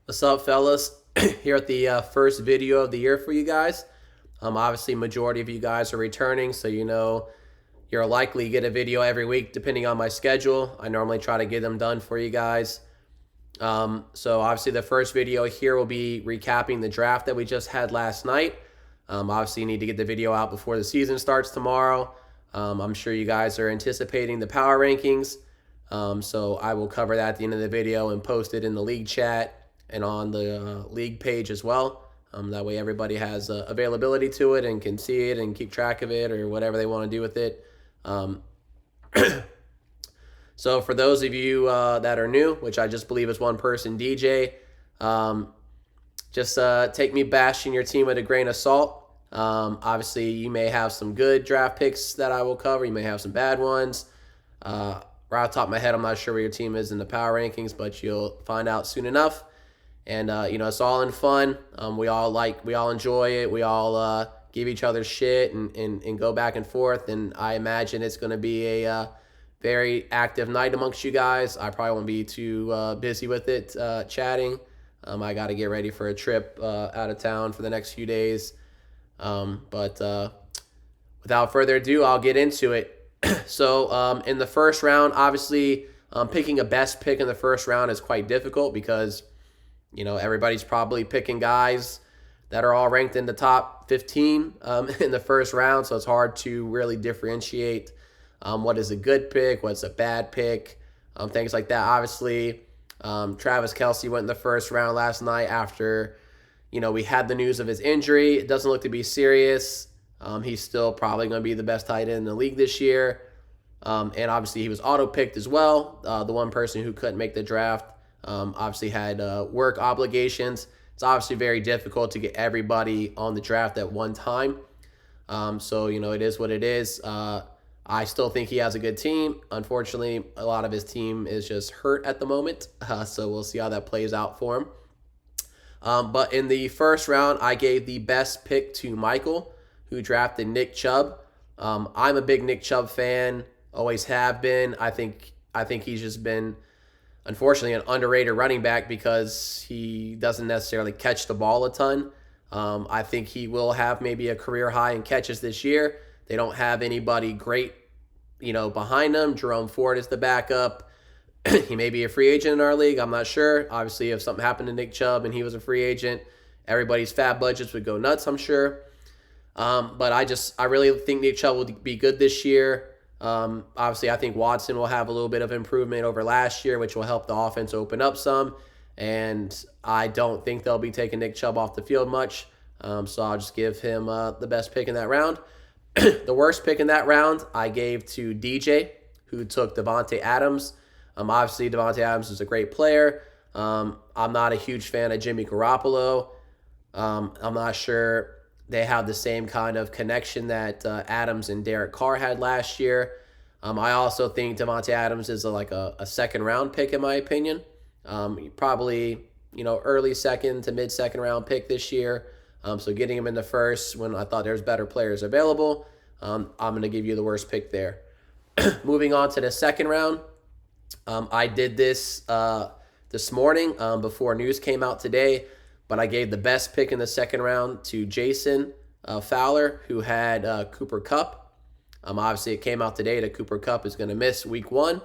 What's up, fellas? Here at the first video of the year for you guys. Obviously, majority of you guys are returning, so you know you're likely to get a video every week depending on my schedule. I normally try to get them done for you guys. So obviously, the first video here will be recapping the draft that we just had last night. Obviously, you need to get the video out before the season starts tomorrow. I'm sure you guys are anticipating the power rankings. So I will cover that at the end of the video and post it in the league chat and on the league page as well. That way everybody has availability to it and can see it and keep track of it or whatever they want to do with it. So for those of you that are new, which I just believe is one person, DJ, just take me bashing your team with a grain of salt. Obviously, you may have some good draft picks that I will cover. You may have some bad ones. Right off the top of my head, I'm not sure where your team is in the power rankings, but you'll find out soon enough. And it's all in fun. We all enjoy it. We all give each other shit and go back and forth. And I imagine it's going to be a very active night amongst you guys. I probably won't be too busy with it, chatting. I got to get ready for a trip out of town for the next few days. But without further ado, I'll get into it. So in the first round, obviously, picking a best pick in the first round is quite difficult because everybody's probably picking guys that are all ranked in the top 15 in the first round. So it's hard to really differentiate what is a good pick, what's a bad pick, things like that. Obviously, Travis Kelce went in the first round last night after, we had the news of his injury. It doesn't look to be serious. He's still probably going to be the best tight end in the league this year. And obviously he was auto-picked as well. The one person who couldn't make the draft obviously had work obligations. It's obviously very difficult to get everybody on the draft at one time. So, it is what it is. I still think he has a good team. Unfortunately, a lot of his team is just hurt at the moment. So we'll see how that plays out for him. But in the first round, I gave the best pick to Michael, who drafted Nick Chubb. I'm a big Nick Chubb fan, always have been. I think he's just been, unfortunately, an underrated running back because he doesn't necessarily catch the ball a ton. I think he will have maybe a career high in catches this year. They don't have anybody great, behind him. Jerome Ford is the backup. He may be a free agent in our league. I'm not sure. Obviously, if something happened to Nick Chubb and he was a free agent, everybody's fab budgets would go nuts, I'm sure. But I really think Nick Chubb will be good this year. Obviously, I think Watson will have a little bit of improvement over last year, which will help the offense open up some. And I don't think they'll be taking Nick Chubb off the field much. So I'll just give him the best pick in that round. The worst pick in that round, I gave to DJ, who took Davante Adams. Obviously, Davante Adams is a great player. I'm not a huge fan of Jimmy Garoppolo. I'm not sure they have the same kind of connection that Adams and Derek Carr had last year. I also think Davante Adams is a second round pick in my opinion. Probably early second to mid second round pick this year. So getting him in the first when I thought there's better players available, I'm going to give you the worst pick there. Moving on to the second round, I did this this morning before news came out today. But I gave the best pick in the second round to Jason Fowler, who had Cooper Kupp. Obviously, it came out today that Cooper Kupp is going to miss week 1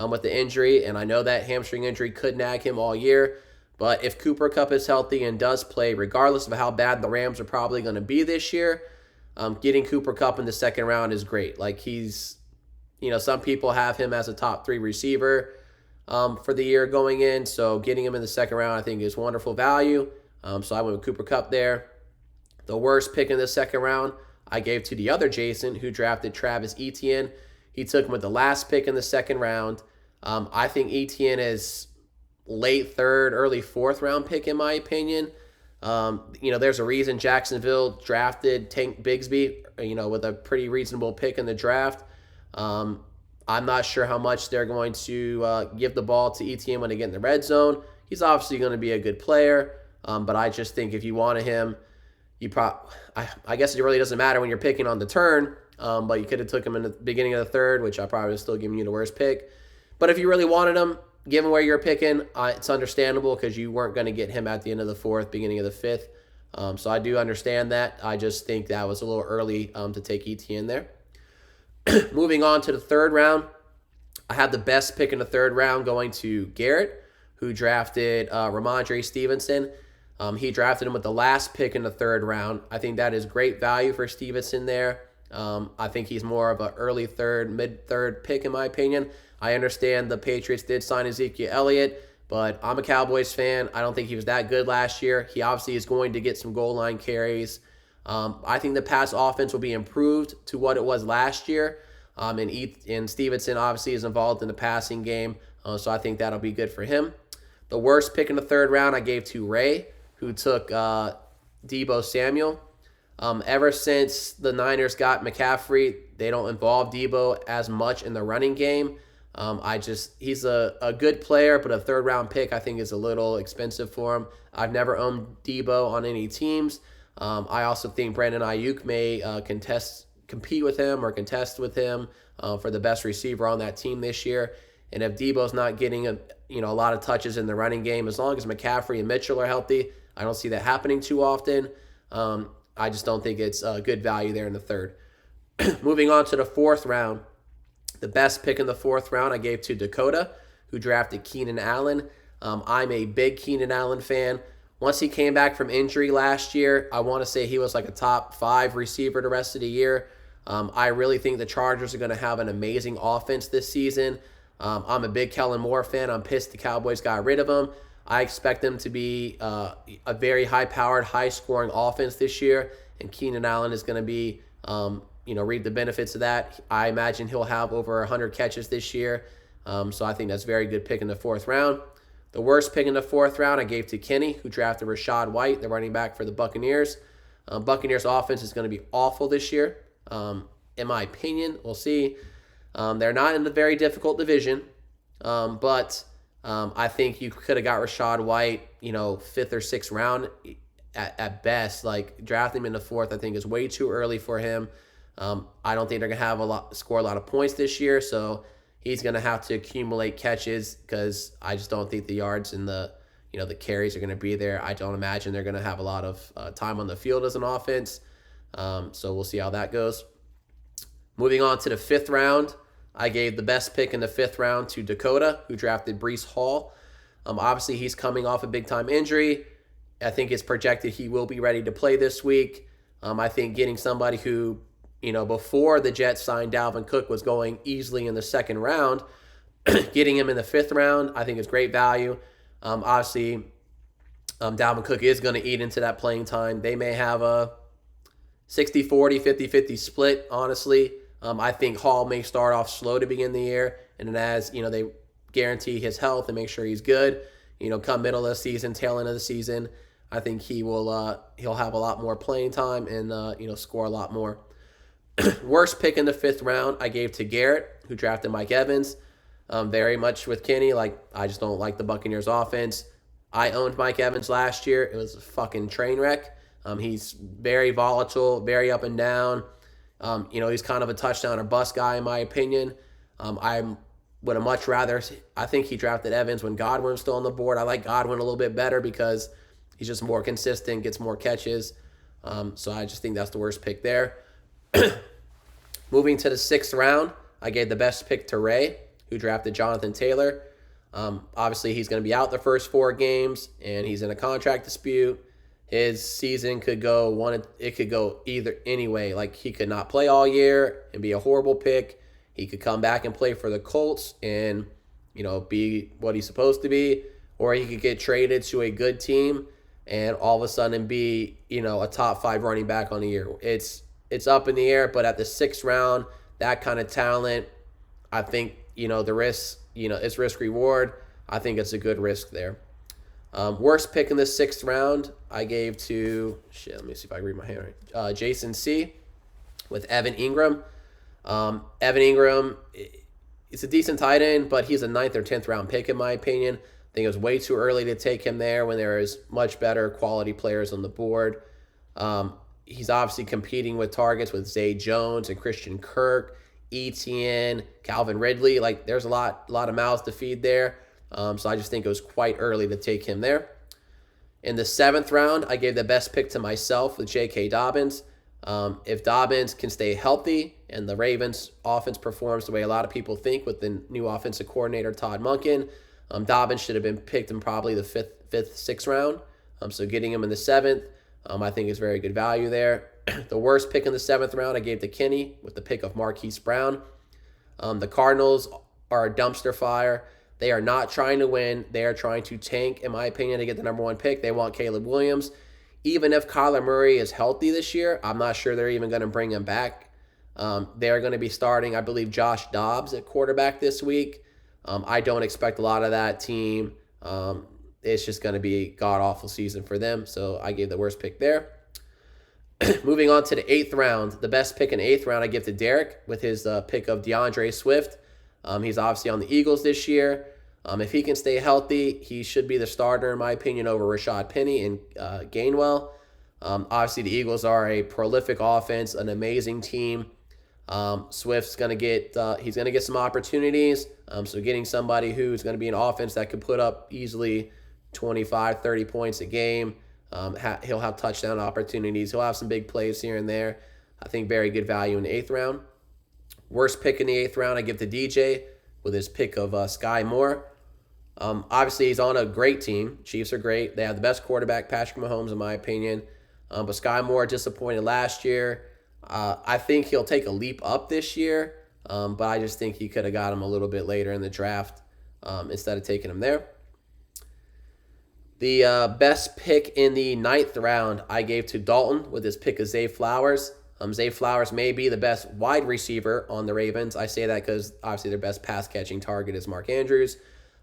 with the injury. And I know that hamstring injury could nag him all year. But if Cooper Kupp is healthy and does play, regardless of how bad the Rams are probably going to be this year, getting Cooper Kupp in the second round is great. He's, some people have him as a top 3 receiver for the year going in. So getting him in the second round, I think, is wonderful value. So I went with Cooper Kupp there. The worst pick in the second round, I gave to the other Jason, who drafted Travis Etienne. He took him with the last pick in the second round. I think Etienne is late third, early fourth round pick in my opinion. There's a reason Jacksonville drafted Tank Bigsby, with a pretty reasonable pick in the draft. I'm not sure how much they're going to give the ball to Etienne when they get in the red zone. He's obviously going to be a good player, but I just think if you wanted him, I guess it really doesn't matter when you're picking on the turn, but you could have took him in the beginning of the third, which I probably was still giving you the worst pick. But if you really wanted him, given where you're picking, it's understandable because you weren't going to get him at the end of the fourth, beginning of the fifth. So I do understand that. I just think that was a little early to take ETN there. Moving on to the third round, I had the best pick in the third round going to Garrett, who drafted Ramondre Stevenson. He drafted him with the last pick in the third round. I think that is great value for Stevenson there. I think he's more of an early third, mid-third pick in my opinion. I understand the Patriots did sign Ezekiel Elliott, but I'm a Cowboys fan. I don't think he was that good last year. He obviously is going to get some goal line carries. I think the pass offense will be improved to what it was last year. And Stevenson obviously is involved in the passing game, so I think that'll be good for him. The worst pick in the third round I gave to Ray, who took Deebo Samuel. Ever since the Niners got McCaffrey, they don't involve Deebo as much in the running game. He's a good player, but a third round pick I think is a little expensive for him. I've never owned Deebo on any teams. I also think Brandon Ayuk may compete with him or contest with him for the best receiver on that team this year. And if Deebo's not getting a lot of touches in the running game, as long as McCaffrey and Mitchell are healthy, I don't see that happening too often. I just don't think it's a good value there in the third. Moving on to the fourth round, the best pick in the fourth round I gave to Dakota, who drafted Keenan Allen. I'm a big Keenan Allen fan. Once he came back from injury last year, I want to say he was like a top 5 receiver the rest of the year. I really think the Chargers are going to have an amazing offense this season. I'm a big Kellen Moore fan. I'm pissed the Cowboys got rid of him. I expect them to be a very high-powered, high-scoring offense this year, and Keenan Allen is going to be, reap the benefits of that. I imagine he'll have over 100 catches this year, so I think that's a very good pick in the fourth round. The worst pick in the fourth round I gave to Kenny, who drafted Rachaad White, the running back for the Buccaneers. Buccaneers offense is going to be awful this year, in my opinion. We'll see. They're not in the very difficult division, but I think you could have got Rachaad White, 5th or 6th round at best. Like, drafting him in the 4th, I think is way too early for him. I don't think they're gonna have score a lot of points this year, so he's gonna have to accumulate catches because I just don't think the yards and the carries are gonna be there. I don't imagine they're gonna have a lot of time on the field as an offense. So we'll see how that goes. Moving on to the 5th round, I gave the best pick in the 5th round to Dakota, who drafted Breece Hall. Obviously, he's coming off a big-time injury. I think it's projected he will be ready to play this week. I think getting somebody who, before the Jets signed Dalvin Cook was going easily in the 2nd round, getting him in the 5th round, I think is great value. Obviously, Dalvin Cook is going to eat into that playing time. They may have a 60-40, 50-50 split, honestly. I think Hall may start off slow to begin the year, and then as they guarantee his health and make sure he's good, come middle of the season, tail end of the season, I think he'll have a lot more playing time and score a lot more. Worst pick in the 5th round I gave to Garrett, who drafted Mike Evans. Very much with Kenny, I just don't like the Buccaneers offense. I owned Mike Evans last year. It was a fucking train wreck. He's very volatile, very up and down. He's kind of a touchdown or bust guy in my opinion. I would have much rather, I think he drafted Evans when Godwin was still on the board. I like Godwin a little bit better because he's just more consistent, gets more catches. So I just think that's the worst pick there. Moving to the 6th round, I gave the best pick to Ray, who drafted Jonathan Taylor. Obviously, he's going to be out the first 4 games, and he's in a contract dispute. His season could go either anyway. Like, he could not play all year and be a horrible pick. He could come back and play for the Colts and, be what he's supposed to be. Or he could get traded to a good team and all of a sudden be, a top 5 running back on the year. It's up in the air, but at the 6th round, that kind of talent, I think, the risk, it's risk reward. I think it's a good risk there. Worst pick in the 6th round, I gave to, let me see if I can read my hand right. Jason C. with Evan Ingram. Evan Ingram, it's a decent tight end, but he's a 9th or 10th round pick in my opinion. I think it was way too early to take him there when there is much better quality players on the board. He's obviously competing with targets with Zay Jones and Christian Kirk, Etienne, Calvin Ridley. Like, there's a lot of mouths to feed there. So I just think it was quite early to take him there. In the 7th round, I gave the best pick to myself with J.K. Dobbins. If Dobbins can stay healthy and the Ravens offense performs the way a lot of people think with the new offensive coordinator, Todd Monken, Dobbins should have been picked in probably the 5th, 6th round. So getting him in the 7th, I think is very good value there. The worst pick in the 7th round, I gave to Kenny with the pick of Marquise Brown. The Cardinals are a dumpster fire. They are not trying to win. They are trying to tank, in my opinion, to get the number 1 pick. They want Caleb Williams. Even if Kyler Murray is healthy this year, I'm not sure they're even going to bring him back. They're going to be starting, I believe, Josh Dobbs at quarterback this week. I don't expect a lot of that team. It's just going to be a god-awful season for them, so I gave the worst pick there. Moving on to the 8th round, the best pick in the 8th round I give to Derek with his pick of DeAndre Swift. He's obviously on the Eagles this year. If he can stay healthy, he should be the starter, in my opinion, over Rashad Penny and Gainwell. Obviously, the Eagles are a prolific offense, an amazing team. Swift's going to get he's going to get some opportunities. So getting somebody who's going to be an offense that could put up easily 25, 30 points a game. He'll have touchdown opportunities. He'll have some big plays here and there. I think very good value in the 8th round. Worst pick in the 8th round, I give to DJ with his pick of Sky Moore. Obviously, he's on a great team. Chiefs are great. They have the best quarterback, Patrick Mahomes, in my opinion. But Sky Moore disappointed last year. I think he'll take a leap up this year, but I just think he could have got him a little bit later in the draft instead of taking him there. The best pick in the 9th round, I gave to Dalton with his pick of Zay Flowers. Zay Flowers may be the best wide receiver on the Ravens. I say that because obviously their best pass-catching target is Mark Andrews.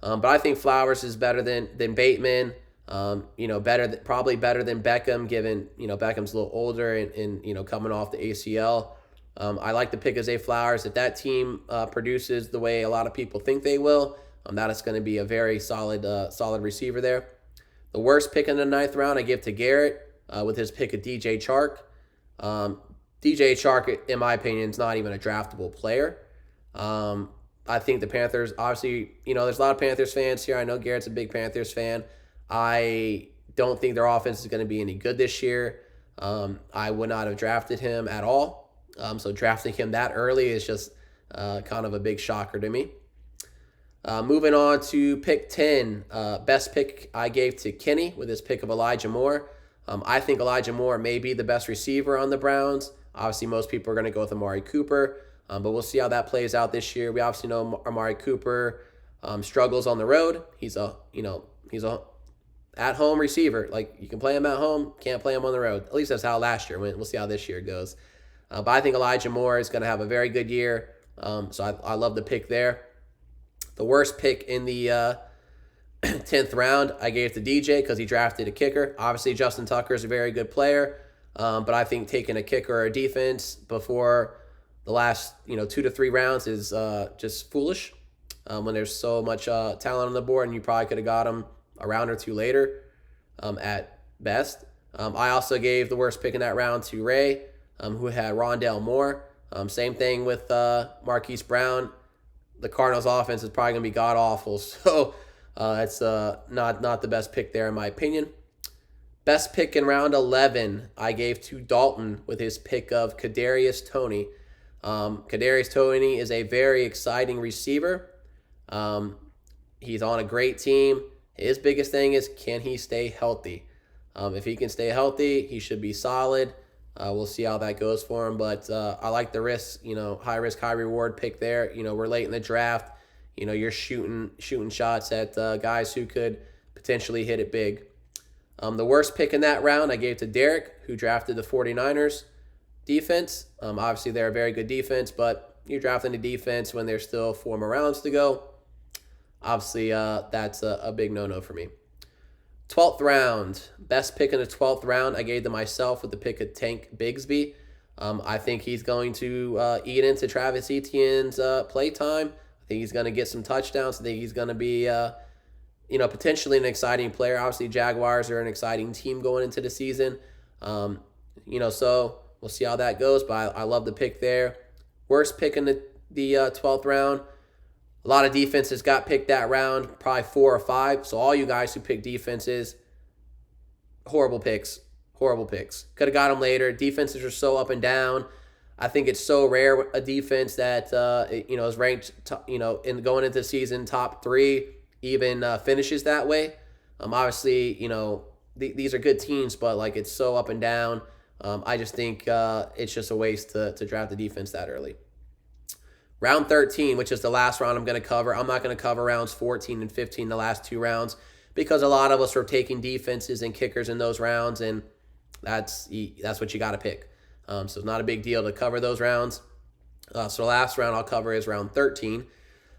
But I think Flowers is better than Bateman. Probably better than Beckham, given Beckham's a little older and coming off the ACL. I like the pick of Zay Flowers. If that team produces the way a lot of people think they will, that is going to be a very solid receiver there. The worst pick in the 9th round I give to Garrett with his pick of DJ Chark. DJ Chark, in my opinion, is not even a draftable player. I think the Panthers, obviously, there's a lot of Panthers fans here. I know Garrett's a big Panthers fan. I don't think their offense is going to be any good this year. I would not have drafted him at all. So drafting him that early is just kind of a big shocker to me. Moving on to pick 10, best pick I gave to Kenny with his pick of Elijah Moore. I think Elijah Moore may be the best receiver on the Browns. Obviously, most people are going to go with Amari Cooper, but we'll see how that plays out this year. We obviously know Amari Cooper struggles on the road. He's a at-home receiver. Like, you can play him at home, can't play him on the road. At least that's how last year went. We'll see how this year goes. But I think Elijah Moore is going to have a very good year. So I love the pick there. The worst pick in the 10th round, I gave to DJ because he drafted a kicker. Obviously, Justin Tucker is a very good player. But I think taking a kicker or a defense before the last 2 to 3 rounds is just foolish. When there's so much talent on the board, and you probably could have got him a round or two later at best. I also gave the worst pick in that round to Ray, who had Rondale Moore. Same thing with Marquise Brown. The Cardinals' offense is probably going to be god-awful, so it's not the best pick there in my opinion. Best pick in round 11, I gave to Dalton with his pick of Kadarius Toney. Kadarius Toney is a very exciting receiver. He's on a great team. His biggest thing is, can he stay healthy? If he can stay healthy, he should be solid. We'll see how that goes for him. But I like the risk, high risk, high reward pick there. We're late in the draft. You're shooting shots at guys who could potentially hit it big. The worst pick in that round I gave to Derek, who drafted the 49ers defense. Obviously, they're a very good defense, but you're drafting a defense when there's still 4 more rounds to go. Obviously, that's a big no-no for me. 12th round, best pick in the 12th round, I gave to myself with the pick of Tank Bigsby. I think he's going to eat into Travis Etienne's play time. I think he's going to get some touchdowns. I think he's going to be, potentially an exciting player. Obviously, Jaguars are an exciting team going into the season. So we'll see how that goes, but I love the pick there. Worst pick in the 12th round, A lot of defenses got picked that round, probably 4 or 5. So all you guys who pick defenses, horrible picks. Horrible picks. Could have got them later. Defenses are so up and down. I think it's so rare a defense that is ranked in going into the season top 3 even finishes that way. Obviously, these are good teams, but like it's so up and down. I just think it's just a waste to draft the defense that early. Round 13, which is the last round I'm going to cover. I'm not going to cover rounds 14 and 15, the last 2 rounds, because a lot of us are taking defenses and kickers in those rounds, and that's what you got to pick. So it's not a big deal to cover those rounds. So the last round I'll cover is round 13.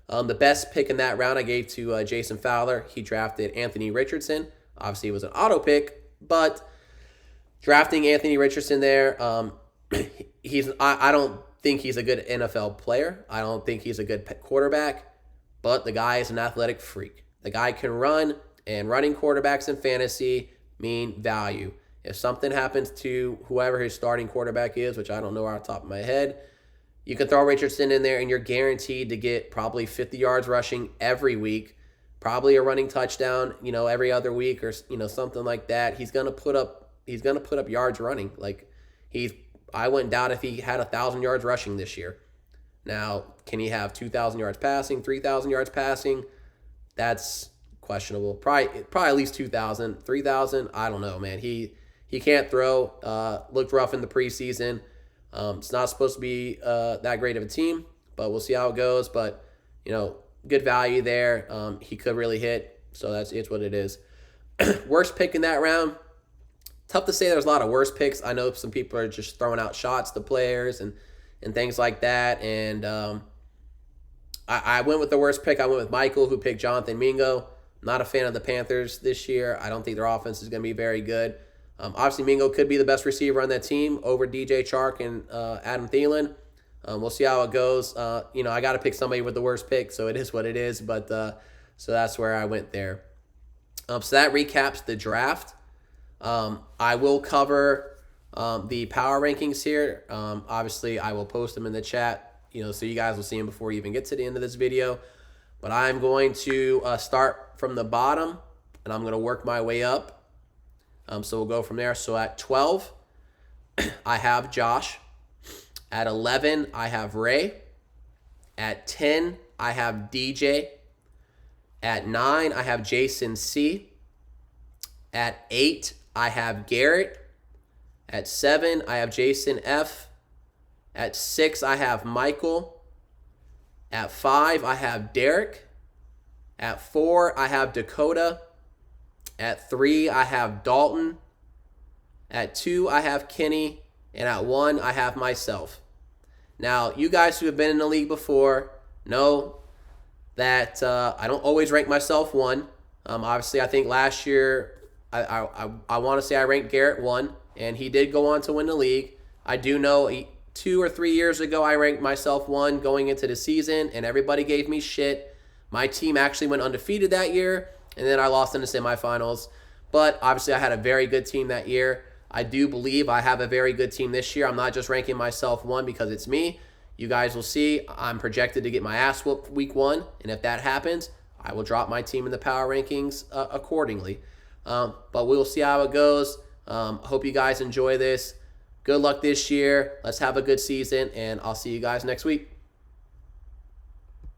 The best pick in that round I gave to Jason Fowler. He drafted Anthony Richardson. Obviously, it was an auto pick, but drafting Anthony Richardson there, I don't think he's a good NFL player. I don't think he's a good quarterback, but the guy is an athletic freak. The guy can run, and running quarterbacks in fantasy mean value. If something happens to whoever his starting quarterback is, which I don't know off the top of my head, you can throw Richardson in there and you're guaranteed to get probably 50 yards rushing every week, probably a running touchdown, every other week or something like that. He's gonna put up yards running. I wouldn't doubt if he had 1,000 yards rushing this year. Now, can he have 2,000 yards passing, 3,000 yards passing? That's questionable. Probably at least 2,000, 3,000. I don't know, man. He can't throw. Looked rough in the preseason. It's not supposed to be that great of a team, but we'll see how it goes. But, good value there. He could really hit, so it's what it is. Worst pick in that round. Tough to say there's a lot of worst picks. I know some people are just throwing out shots to players and things like that. And I went with the worst pick. I went with Michael, who picked Jonathan Mingo. Not a fan of the Panthers this year. I don't think their offense is going to be very good. Obviously, Mingo could be the best receiver on that team over DJ Chark and Adam Thielen. We'll see how it goes. I got to pick somebody with the worst pick, so it is what it is. But so that's where I went there. So that recaps the draft. I will cover the power rankings here. Obviously, I will post them in the chat, so you guys will see them before you even get to the end of this video. But I'm going to start from the bottom, and I'm going to work my way up. So we'll go from there. So at 12, I have Josh. At 11, I have Ray. At 10, I have DJ. At 9, I have Jason C. At 8, I have Garrett. At 7, I have Jason F. At 6, I have Michael. At 5, I have Derek. At 4, I have Dakota. At 3, I have Dalton. At 2, I have Kenny. And at 1, I have myself. Now, you guys who have been in the league before know that I don't always rank myself 1. Obviously, I think last year, I want to say I ranked Garrett 1, and he did go on to win the league. I do know 2 or 3 years ago, I ranked myself 1 going into the season, and everybody gave me shit. My team actually went undefeated that year, and then I lost in the semifinals. But obviously, I had a very good team that year. I do believe I have a very good team this year. I'm not just ranking myself 1 because it's me. You guys will see I'm projected to get my ass whooped week 1, and if that happens, I will drop my team in the power rankings accordingly. But we'll see how it goes. Hope you guys enjoy this. Good luck this year. Let's have a good season, and I'll see you guys next week.